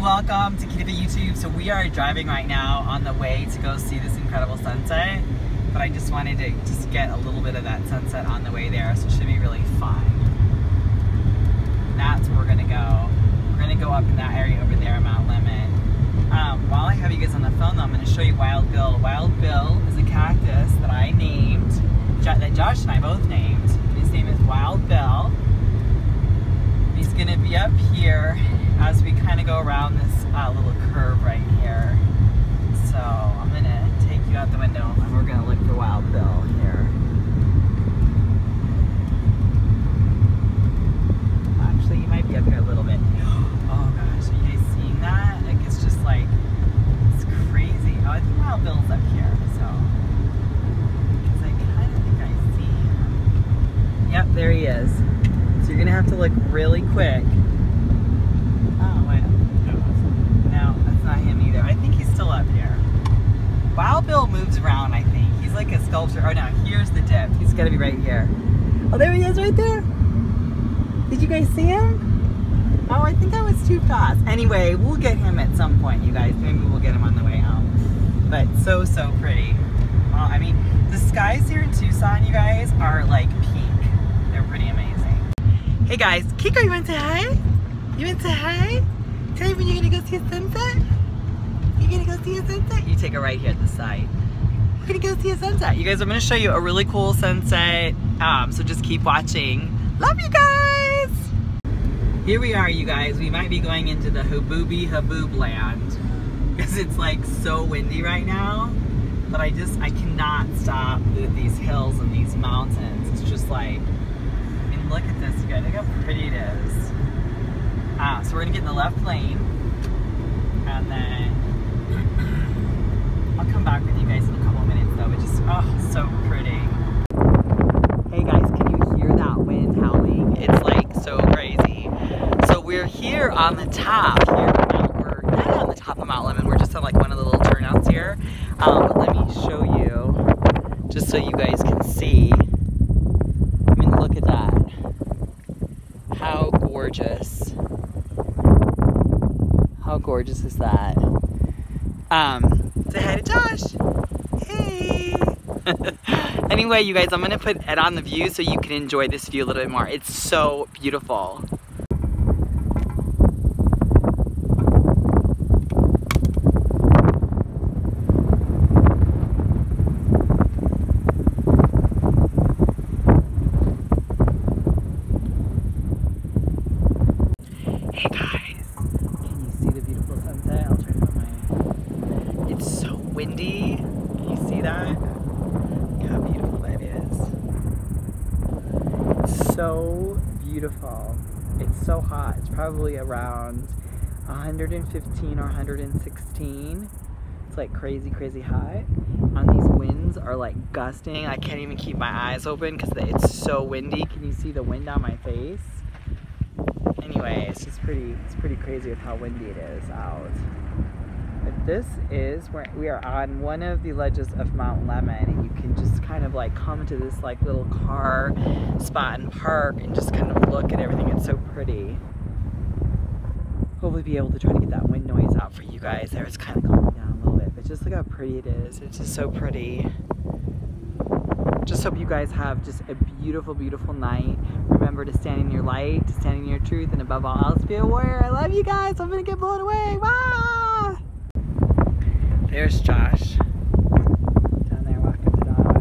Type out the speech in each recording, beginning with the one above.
welcome to KITAFIT YouTube. So we are driving right now on the way to go see this incredible sunset, but I just wanted to just get a little bit of that sunset on the way there, so it should be really fun. That's where we're gonna go. We're gonna go up in that area over there, Mount Lemon. While I have you guys on the phone though, I'm gonna show you Wild Bill. Wild Bill is a cactus that I named, that Josh and I both named. His name is Wild Bill. He's gonna be up here as we kind of go around this little curve right here. So I'm gonna take you out the window and we're gonna look for Wild Bill here. Actually, you might be up here a little bit. Oh gosh, are you guys seeing that? Like, it's just like, it's crazy. Oh, I think Wild Bill's up here, so. Because I kind of think I see him. Yep, there he is. So you're gonna have to look really quick. Oh, wait. No, that's not him either. I think he's still up here. Wild Bill moves around, I think. He's like a sculpture. Oh no, here's the dip. He's gotta be right here. Oh, there he is right there. Did you guys see him? Oh, I think I was too fast. Anyway, we'll get him at some point, you guys. Maybe we'll get him on the way home. But so pretty. Well, I mean, the skies here in Tucson, you guys, are like pink. They're pretty amazing. Hey guys, Kiko, you want to say hi? You want to say hi? Tell me when you're gonna go see a sunset? You're gonna go see a sunset? You take it right here at the side. We're gonna go see a sunset. You guys, I'm gonna show you a really cool sunset. So just keep watching. Love you guys! Here we are, you guys. We might be going into the haboob land because it's like so windy right now. But I cannot stop these hills and these mountains. It's just like, look at this, you guys. Look how pretty it is. So we're gonna get in the left lane, and then I'll come back with you guys in a couple of minutes though. But just, oh, so pretty. Hey guys, can you hear that wind howling? It's like so crazy. So we're here on the top. We're not on the top of Mount Lemon. We're just on like one of the little turnouts here. But let me show you, just so you guys can see. I mean, look at that. How gorgeous. How gorgeous is that? Say hi to Josh. Hey. Anyway, you guys, I'm gonna put it on the view so you can enjoy this view a little bit more. It's so beautiful. Hey guys, can you see the beautiful sunset? I'll try to put my... It's so windy. Can you see that? Look how beautiful that is. It's so beautiful. It's so hot. It's probably around 115 or 116. It's like crazy, crazy hot. And these winds are like gusting. I can't even keep my eyes open because it's so windy. Can you see the wind on my face? Anyway, it's pretty crazy with how windy it is out. But this is where we are on one of the ledges of Mount Lemon, and you can just kind of like come to this like little car spot and park and just kind of look at everything. It's so pretty. Hopefully be able to try to get that wind noise out for you guys there. It's kind of calming down a little bit, but just look how pretty it is. It's just so pretty. Just hope you guys have just a beautiful, beautiful night. Remember to stand in your light, to stand in your truth, and above all else, be a warrior. I love you guys. I'm gonna get blown away. Bye! There's Josh. Down there walking the dog.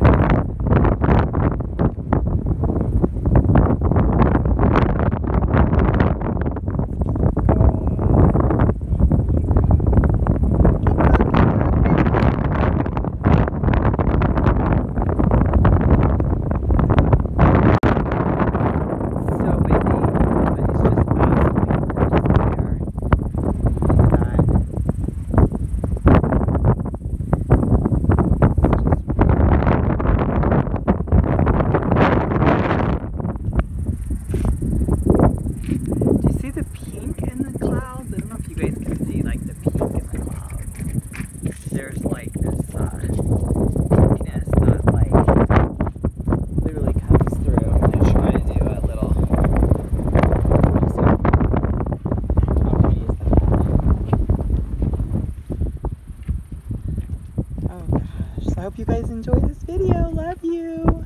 I hope you guys enjoy this video. Love you.